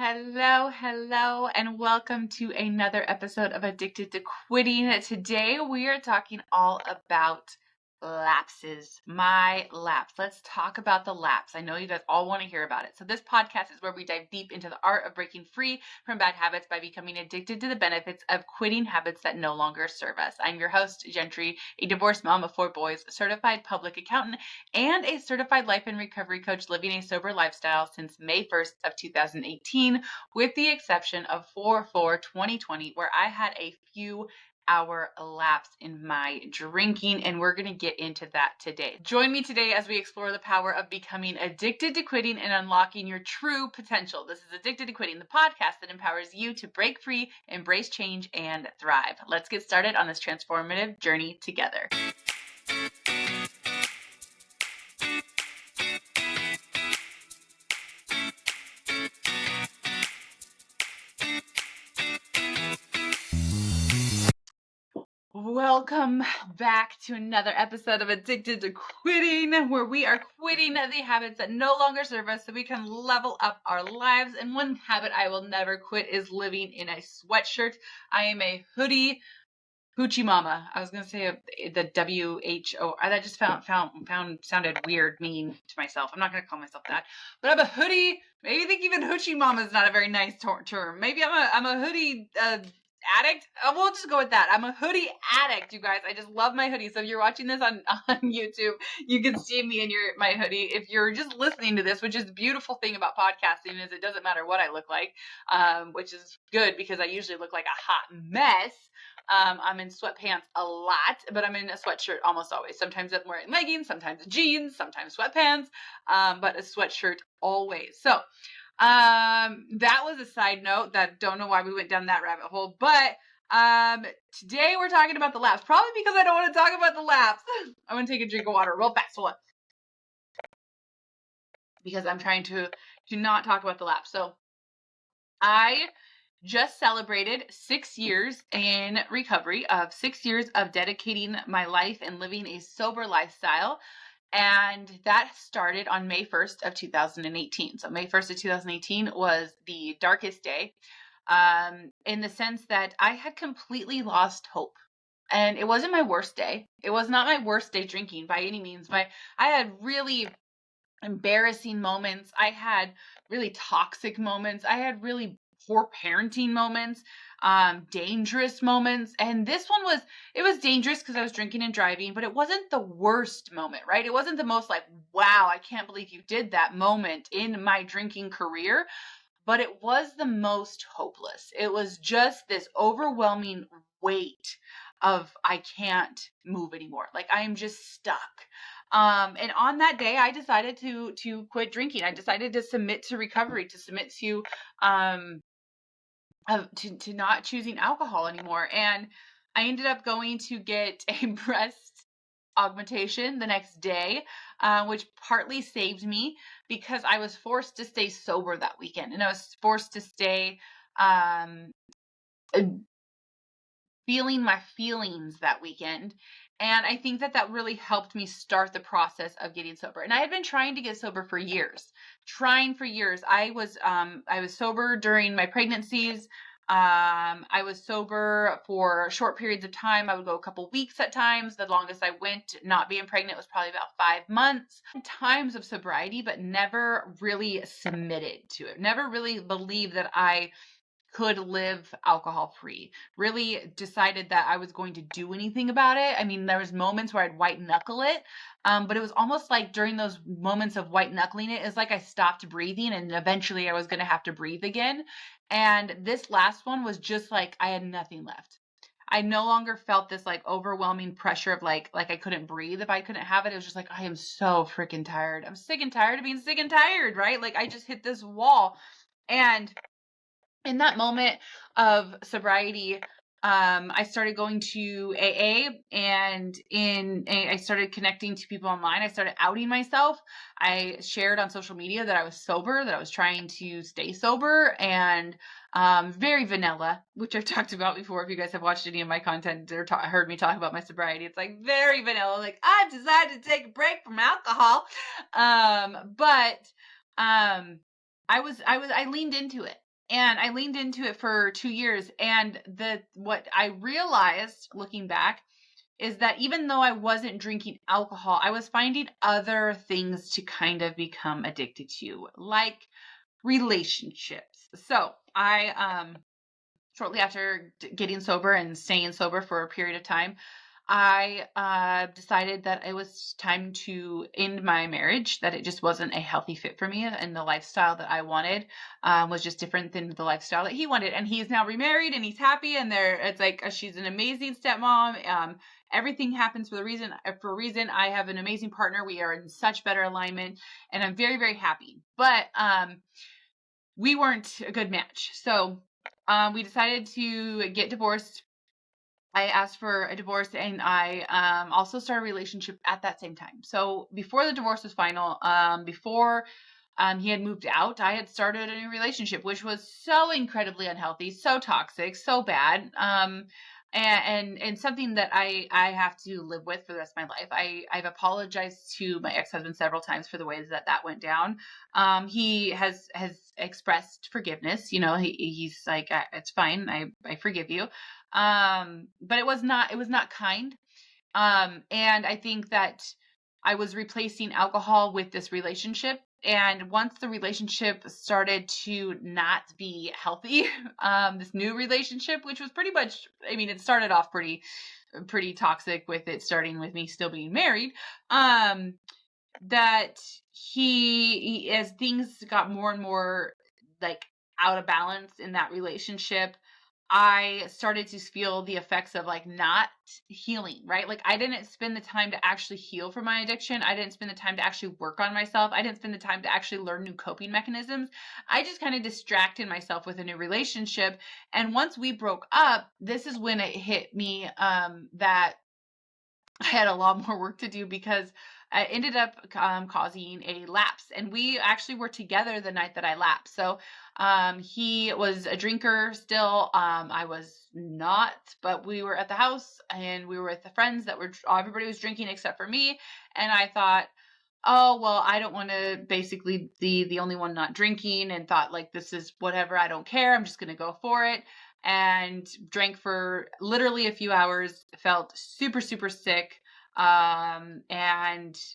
Hello, and welcome to another episode of Addicted to Quitting. Today we are talking all about lapses. My lapse. Let's talk about the lapse. I know you guys all want to hear about it. So this podcast is where we dive deep into the art of breaking free from bad habits by becoming addicted to the benefits of quitting habits that no longer serve us. I'm your host, Gentry, a divorced mom of 4 boys, certified public accountant, and a certified life and recovery coach living a sober lifestyle since May 1st of 2018, with the exception of 4/4/2020, where I had a few hour lapse in my drinking, and we're going to get into that today. Join me today as we explore the power of becoming addicted to quitting and unlocking your true potential. This is Addicted to Quitting, the podcast that empowers you to break free, embrace change, and thrive. Let's get started on this transformative journey together. Welcome back to another episode of Addicted to Quitting, where we are quitting the habits that no longer serve us so we can level up our lives. And one habit I will never quit is living in a sweatshirt. I am a hoodie hoochie mama. I was going to say the WHO. That just found sounded weird, mean to myself. I'm not going to call myself that. But I'm a hoodie. Maybe you think even hoochie mama is not a very nice term. Maybe I'm a hoodie addict. We'll just go with that. I'm a hoodie addict, you guys. I just love my hoodie. So if you're watching this on YouTube, you can see me in my hoodie. If you're just listening to this, which is the beautiful thing about podcasting, is it doesn't matter what I look like, which is good because I usually look like a hot mess. I'm in sweatpants a lot, but I'm in a sweatshirt almost always. Sometimes I'm wearing leggings, sometimes jeans, sometimes sweatpants, but a sweatshirt always. So that was a side note. That don't know why we went down that rabbit hole, but today we're talking about the lapse, probably because I don't want to talk about the lapse. I want to take a drink of water real fast, hold on, because I'm trying to not talk about the lapse. So I just celebrated 6 years in recovery, of 6 years of dedicating my life and living a sober lifestyle. And that started on May 1st of 2018. So May 1st of 2018 was the darkest day, in the sense that I had completely lost hope. And it wasn't my worst day. It was not my worst day drinking by any means. But I had really embarrassing moments. I had really toxic moments. I had really poor parenting moments, dangerous moments. And this one was dangerous because I was drinking and driving, but it wasn't the worst moment, right? It wasn't the most like, wow, I can't believe you did that moment in my drinking career, but it was the most hopeless. It was just this overwhelming weight of, I can't move anymore. Like I am just stuck. And on that day, I decided to quit drinking. I decided to submit to recovery, to submit to not choosing alcohol anymore. And I ended up going to get a breast augmentation the next day, which partly saved me because I was forced to stay sober that weekend, and I was forced to stay feeling my feelings that weekend. And I think that really helped me start the process of getting sober. And I had been trying to get sober for years. I was sober during my pregnancies. I was sober for short periods of time. I would go a couple weeks at times. The longest I went not being pregnant was probably about 5 months. Times of sobriety, but never really submitted to it. Never really believed that I could live alcohol free. Really decided that I was going to do anything about it. I mean, there was moments where I'd white knuckle it, but it was almost like during those moments of white knuckling it, it's like I stopped breathing, and eventually I was going to have to breathe again. And this last one was just like I had nothing left. I no longer felt this like overwhelming pressure of like I couldn't breathe if I couldn't have it. It was just like, I am so freaking tired. I'm sick and tired of being sick and tired, right? Like I just hit this wall. And in that moment of sobriety, I started going to AA, and I started connecting to people online. I started outing myself. I shared on social media that I was sober, that I was trying to stay sober, and very vanilla, which I've talked about before. If you guys have watched any of my content or heard me talk about my sobriety, it's like very vanilla. Like, I've decided to take a break from alcohol, but I leaned into it. And I leaned into it for 2 years, and what I realized looking back is that even though I wasn't drinking alcohol, I was finding other things to kind of become addicted to, like relationships. So I shortly after getting sober and staying sober for a period of time, I decided that it was time to end my marriage, that it just wasn't a healthy fit for me, and the lifestyle that I wanted was just different than the lifestyle that he wanted. And he's now remarried and he's happy, and it's like she's an amazing stepmom. Everything happens for the reason for a reason. I have an amazing partner. We are in such better alignment, and I'm very, very happy. But we weren't a good match. So we decided to get divorced. I asked for a divorce, and I also started a relationship at that same time. So before the divorce was final, before he had moved out, I had started a new relationship, which was so incredibly unhealthy, so toxic, so bad. And something that I have to live with for the rest of my life. I've apologized to my ex-husband several times for the ways that went down. He has expressed forgiveness. You know, he's like, it's fine. I forgive you. But it was not kind. And I think that I was replacing alcohol with this relationship. And once the relationship started to not be healthy, this new relationship, which was pretty much, I mean, it started off pretty toxic with it starting with me still being married. That as things got more and more like out of balance in that relationship, I started to feel the effects of like not healing, right? Like I didn't spend the time to actually heal from my addiction. I didn't spend the time to actually work on myself. I didn't spend the time to actually learn new coping mechanisms. I just kind of distracted myself with a new relationship. And once we broke up, this is when it hit me that I had a lot more work to do because I ended up causing a lapse. And we actually were together the night that I lapsed. So he was a drinker still. I was not, but we were at the house and we were with the friends everybody was drinking except for me. And I thought, oh, well, I don't want to basically be the only one not drinking, and thought like, this is whatever. I don't care. I'm just going to go for it. And drank for literally a few hours, felt super, super sick. And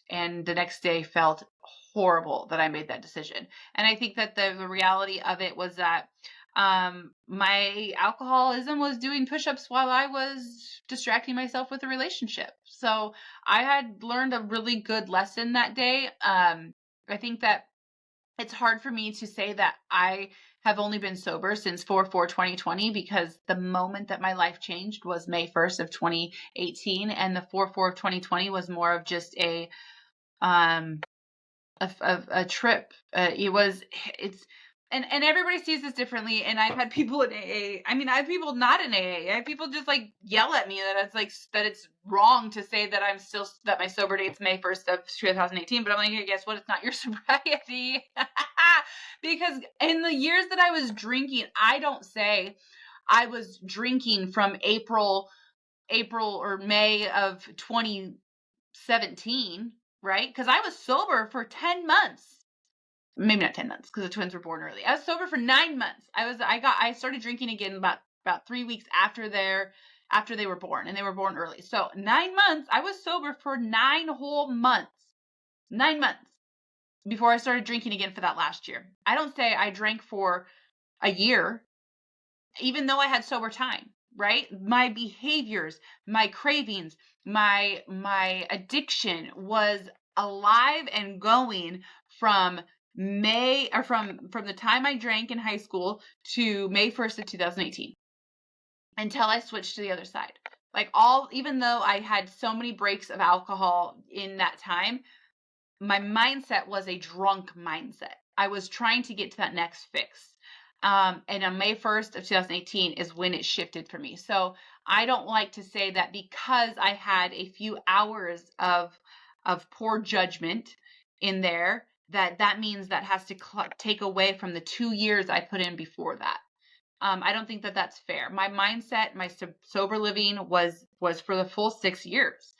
the next day felt horrible that I made that decision. And I think that the reality of it was that my alcoholism was doing push-ups while I was distracting myself with a relationship. So I had learned a really good lesson that day. I think that it's hard for me to say that I have only been sober since 4/4/2020, because the moment that my life changed was May 1st of 2018, and the 4/4 of 2020 was more of just um a trip. It's and everybody sees this differently. And I've had people in AA. I mean, I have people not in AA. I have people just like yell at me that it's like that it's wrong to say that that my sober date's May 1st of 2018. But I'm like, hey, guess what? It's not your sobriety. Because in the years that I was drinking, I don't say I was drinking from April or May of 2017, right? Because I was sober for 10 months. Maybe not 10 months, because the twins were born early. I was sober for 9 months. I started drinking again about 3 weeks after they were born, and they were born early. So 9 months, I was sober for 9 whole months. 9 months before I started drinking again for that last year. I don't say I drank for a year, even though I had sober time, right? My behaviors, my cravings, my addiction was alive and going from from the time I drank in high school to May 1st of 2018, until I switched to the other side. Even though I had so many breaks of alcohol in that time, my mindset was a drunk mindset. I was trying to get to that next fix. And on May 1st of 2018 is when it shifted for me. So I don't like to say that because I had a few hours of poor judgment in there, that means that has to take away from the 2 years I put in before that. I don't think that that's fair. My mindset, my sober living was for the full 6 years.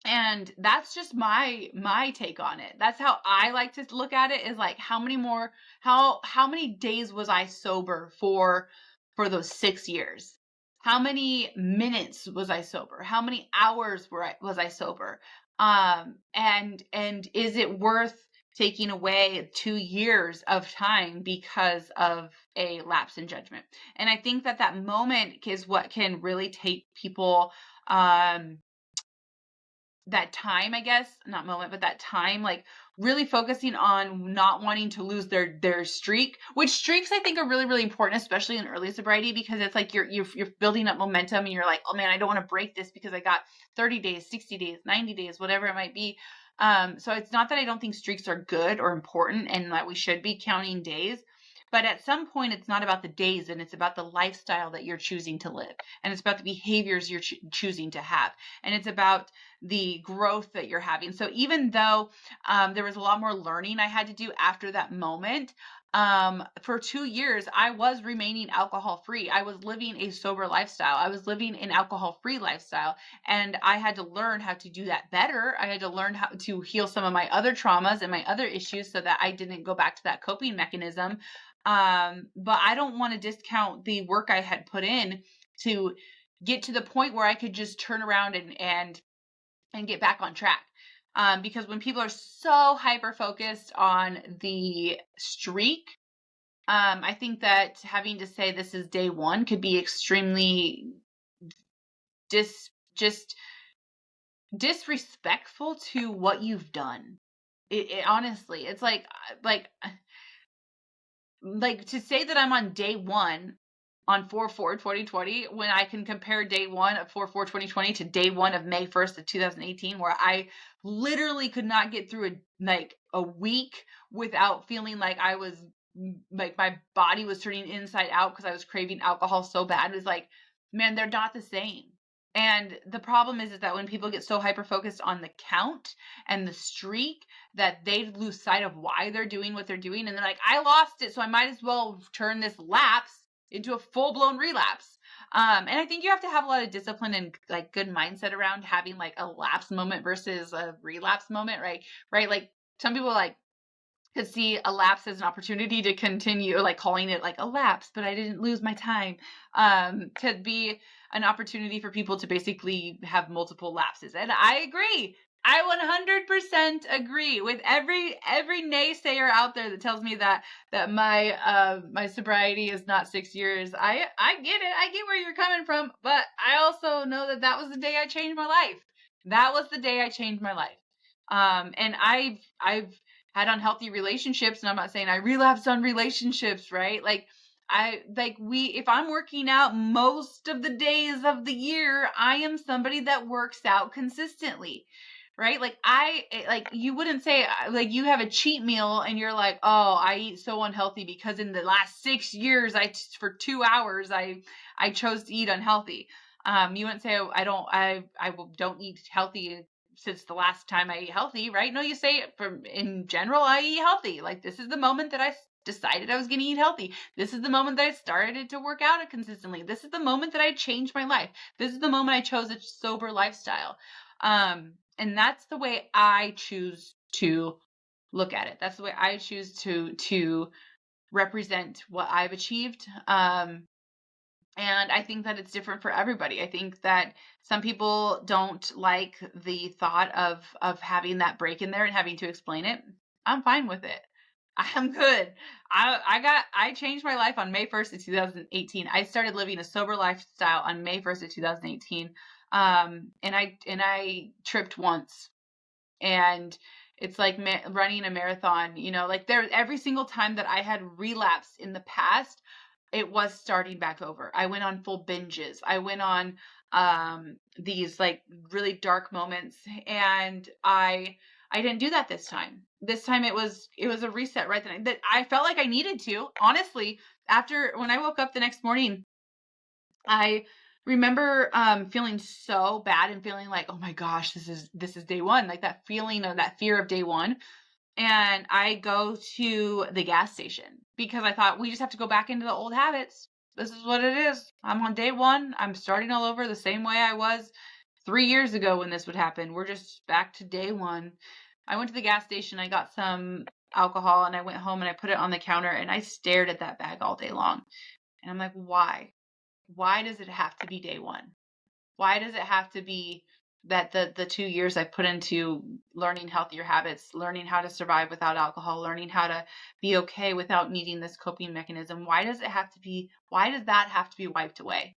And that's just my take on it. That's how I like to look at it, is like, how many days was I sober for those 6 years? How many minutes was I sober? How many hours was I sober? And is it worth taking away 2 years of time because of a lapse in judgment? And I think that that moment is what can really take people, that time, I guess, not moment, but that time, like really focusing on not wanting to lose their streak, which streaks I think are really, really important, especially in early sobriety, because it's like you're building up momentum and you're like, oh man, I don't want to break this because I got 30 days, 60 days, 90 days, whatever it might be. So it's not that I don't think streaks are good or important and that we should be counting days. But at some point, it's not about the days, and it's about the lifestyle that you're choosing to live. And it's about the behaviors you're choosing to have. And it's about the growth that you're having. So even though there was a lot more learning I had to do after that moment, for 2 years, I was remaining alcohol free. I was living a sober lifestyle. I was living an alcohol free lifestyle. And I had to learn how to do that better. I had to learn how to heal some of my other traumas and my other issues so that I didn't go back to that coping mechanism. But I don't want to discount the work I had put in to get to the point where I could just turn around and get back on track. Because when people are so hyper focused on the streak, I think that having to say this is day one could be extremely just disrespectful to what you've done. It honestly, it's like to say that I'm on day one on 4/4/2020 when I can compare day one of 4/4/2020 to day one of May 1st of 2018, where I literally could not get through a week without feeling like I was like my body was turning inside out because I was craving alcohol so bad. It was like, man, they're not the same. And the problem is that when people get so hyper focused on the count and the streak, that they lose sight of why they're doing what they're doing. And they're like, I lost it, so I might as well turn this lapse into a full blown relapse. And I think you have to have a lot of discipline and like good mindset around having like a lapse moment versus a relapse moment, right? Right. Like some people like could see a lapse as an opportunity to continue, like calling it like a lapse, but I didn't lose my time. Could be an opportunity for people to basically have multiple lapses. And I agree. I 100% agree with every naysayer out there that tells me that my sobriety is not 6 years. I get it. I get where you're coming from, but I also know that that was the day I changed my life. That was the day I changed my life. And I've had unhealthy relationships, and I'm not saying I relapsed on relationships, right? Like if I'm working out most of the days of the year, I am somebody that works out consistently. Right? Like you wouldn't say like you have a cheat meal and you're like, "Oh, I eat so unhealthy because in the last 6 years for 2 hours I chose to eat unhealthy." You wouldn't say, "Oh, don't eat healthy since the last time I ate healthy," right? No, you say in general, I eat healthy. Like this is the moment that I decided I was going to eat healthy. This is the moment that I started to work out consistently. This is the moment that I changed my life. This is the moment I chose a sober lifestyle. And that's the way I choose to look at it. That's the way I choose to represent what I've achieved. And I think that it's different for everybody. I think that some people don't like the thought of having that break in there and having to explain it. I'm fine with it. I'm good. I changed my life on May 1st of 2018. I started living a sober lifestyle on May 1st of 2018. And I tripped once, and it's like running a marathon, like every single time that I had relapsed in the past, it was starting back over. I went on full binges. I went on these like really dark moments, and I didn't do that this time. This time it was a reset right then. That I felt like I needed to. Honestly, after when I woke up the next morning, I remember feeling so bad and feeling like, oh my gosh, this is day one, like that feeling of that fear of day one. And I go to the gas station because I thought we just have to go back into the old habits. This is what it is. I'm on day one. I'm starting all over the same way I was 3 years ago when this would happen. We're just back to day one. I went to the gas station. I got some alcohol and I went home and I put it on the counter and I stared at that bag all day long. And I'm like, why? Why does it have to be day one? Why does it have to be that the 2 years I put into learning healthier habits, learning how to survive without alcohol, learning how to be okay without needing this coping mechanism? Why does that have to be wiped away?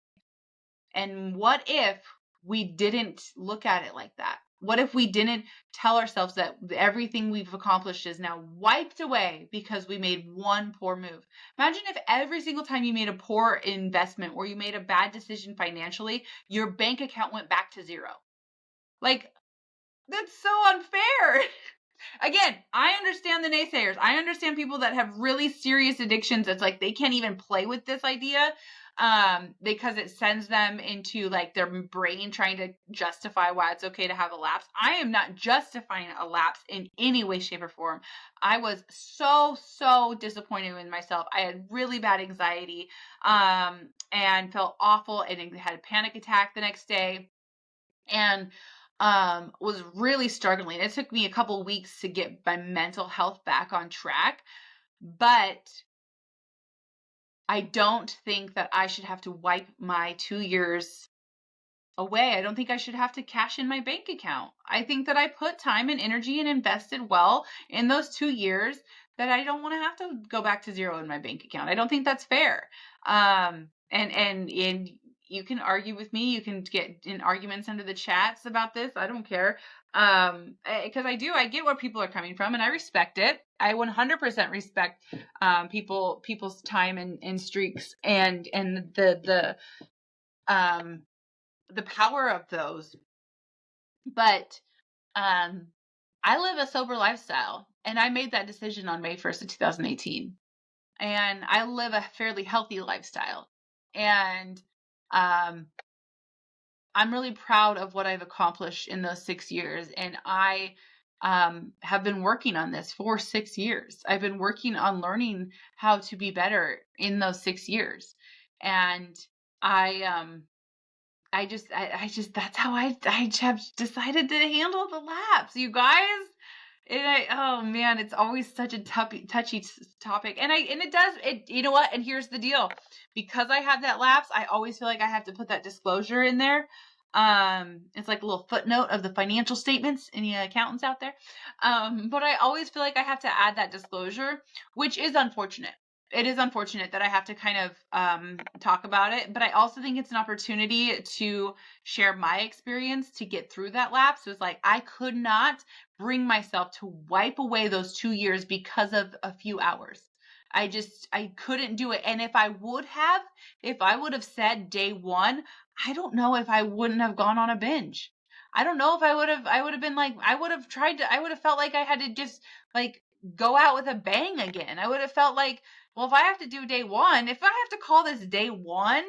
And what if we didn't look at it like that? What if we didn't tell ourselves that everything we've accomplished is now wiped away because we made one poor move? Imagine if every single time you made a poor investment or you made a bad decision financially, your bank account went back to zero. Like, that's so unfair. Again, I understand the naysayers. I understand people that have really serious addictions. It's like they can't even play with this idea because it sends them into like their brain trying to justify why it's okay to have a lapse. I am not justifying a lapse in any way, shape, or form. I was so disappointed in myself. I had really bad anxiety and felt awful and had a panic attack the next day. And was really struggling. It took me a couple weeks to get my mental health back on track, but I don't think that I should have to wipe my 2 years away. I don't think I should have to cash in my bank account. I think that I put time and energy and invested well in those 2 years that I don't want to have to go back to zero in my bank account. I don't think that's fair. And you can argue with me. You can get in arguments under the chats about this. I don't care. Because I get where people are coming from and I respect it. I 100% respect people's time and streaks and the power of those. But I live a sober lifestyle and I made that decision on May 1st of 2018. And I live a fairly healthy lifestyle. And I'm really proud of what I've accomplished in those 6 years. And I have been working on this for 6 years. I've been working on learning how to be better in those 6 years. And I just that's how I have decided to handle the lapse, you guys. Oh man, it's always such a touchy topic. And it does, you know what? And here's the deal. Because I have that lapse, I always feel like I have to put that disclosure in there. It's like a little footnote of the financial statements, any accountants out there. But I always feel like I have to add that disclosure, which is unfortunate. It is unfortunate that I have to kind of talk about it, but I also think it's an opportunity to share my experience to get through that lapse. It was like I could not bring myself to wipe away those 2 years because of a few hours. I couldn't do it. And if I would have said day one, I don't know if I wouldn't have gone on a binge. I don't know if I would have been like, I would have felt like I had to just like go out with a bang again. I would have felt like, well, if I have to do day one, if I have to call this day one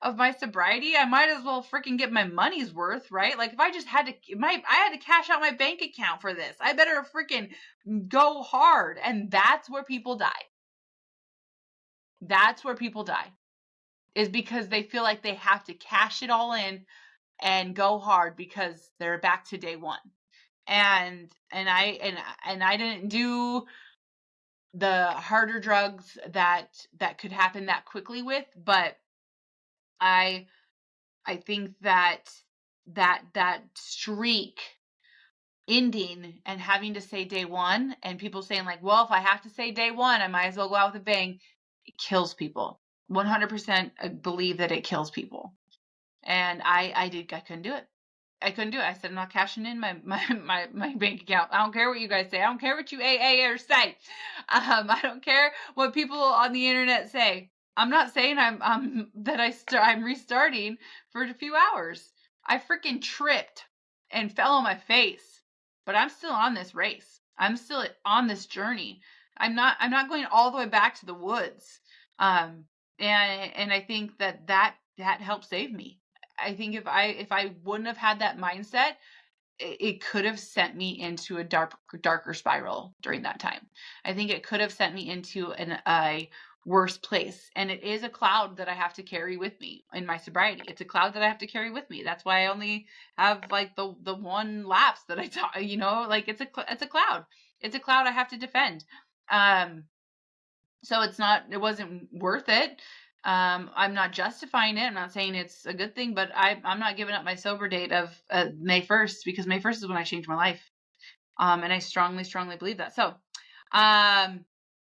of my sobriety, I might as well freaking get my money's worth, right? Like if I just had to, I had to cash out my bank account for this. I better freaking go hard. And that's where people die. That's where people die, is because they feel like they have to cash it all in and go hard because they're back to day one. And I didn't do the harder drugs that could happen that quickly with, but I think that streak ending and having to say day one and people saying like, well, if I have to say day one, I might as well go out with a bang. It kills people. 100% believe that it kills people. And I couldn't do it. I couldn't do it. I said, I'm not cashing in my bank account. I don't care what you guys say. I don't care what you AAers say. I don't care what people on the internet say. I'm not saying I'm restarting for a few hours. I freaking tripped and fell on my face, but I'm still on this race. I'm still on this journey. I'm not going all the way back to the woods. And I think that helped save me. I think if I wouldn't have had that mindset, it could have sent me into a darker spiral during that time. I think it could have sent me into a worse place. And it is a cloud that I have to carry with me in my sobriety. It's a cloud that I have to carry with me. That's why I only have like the one lapse that I taught, like it's a cloud. It's a cloud I have to defend. So it wasn't worth it. I'm not justifying it. I'm not saying it's a good thing, but I'm not giving up my sober date of May 1st, because May 1st is when I changed my life. And I strongly, strongly believe that. So,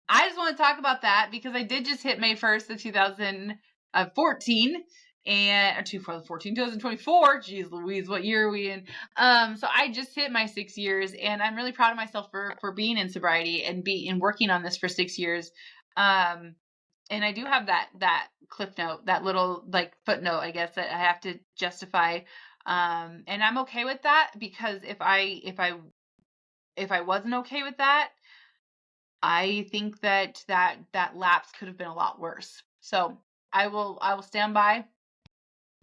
I just want to talk about that because I did just hit May 1st of 2014 and 2024. Jeez Louise, what year are we in? So I just hit my 6 years, and I'm really proud of myself for being in sobriety and working on this for 6 years. And I do have that cliff note, that little like footnote, I guess, that I have to justify. And I'm okay with that, because if I wasn't okay with that, I think that lapse could have been a lot worse. So I will stand by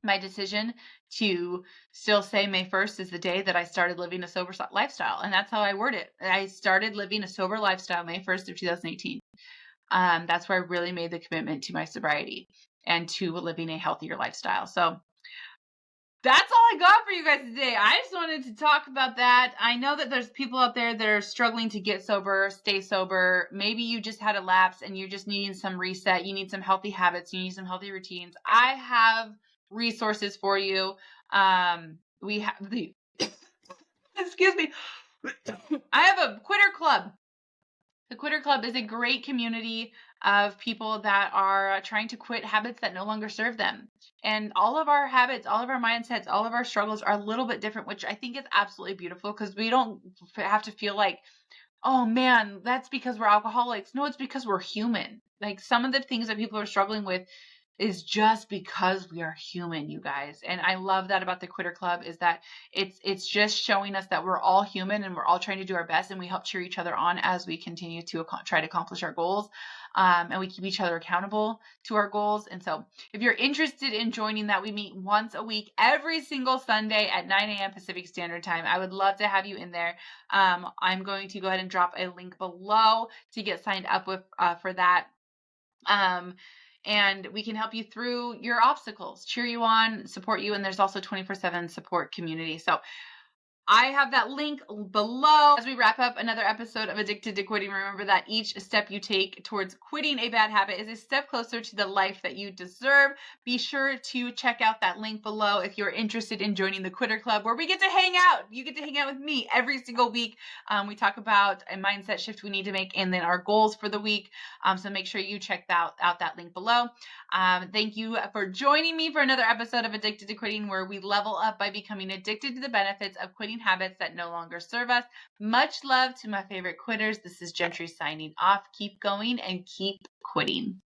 my decision to still say May 1st is the day that I started living a sober lifestyle. And that's how I word it. I started living a sober lifestyle May 1st of 2018. That's where I really made the commitment to my sobriety and to living a healthier lifestyle. So that's all I got for you guys today. I just wanted to talk about that. I know that there's people out there that are struggling to get sober, stay sober. Maybe you just had a lapse and you're just needing some reset. You need some healthy habits. You need some healthy routines. I have resources for you. We have the, excuse me. I have a quitter club. The Quitter Club is a great community of people that are trying to quit habits that no longer serve them. And all of our habits, all of our mindsets, all of our struggles are a little bit different, which I think is absolutely beautiful, because we don't have to feel like, oh man, that's because we're alcoholics. No, it's because we're human. Like, some of the things that people are struggling with is just because we are human, you guys. And I love that about the Quitter Club, is that it's just showing us that we're all human and we're all trying to do our best, and we help cheer each other on as we continue to try to accomplish our goals. And we keep each other accountable to our goals. And so if you're interested in joining that, we meet once a week, every single Sunday at 9 a.m. Pacific Standard Time. I would love to have you in there. I'm going to go ahead and drop a link below to get signed up with for that. And we can help you through your obstacles, cheer you on, support you. And there's also 24/7 support community. So I have that link below. As we wrap up another episode of Addicted to Quitting, remember that each step you take towards quitting a bad habit is a step closer to the life that you deserve. Be sure to check out that link below if you're interested in joining the Quitter Club, where we get to hang out. You get to hang out with me every single week. We talk about a mindset shift we need to make, and then our goals for the week. So make sure you check out that link below. Thank you for joining me for another episode of Addicted to Quitting, where we level up by becoming addicted to the benefits of quitting habits that no longer serve us. Much love to my favorite quitters. This is Gentry signing off. Keep going and keep quitting.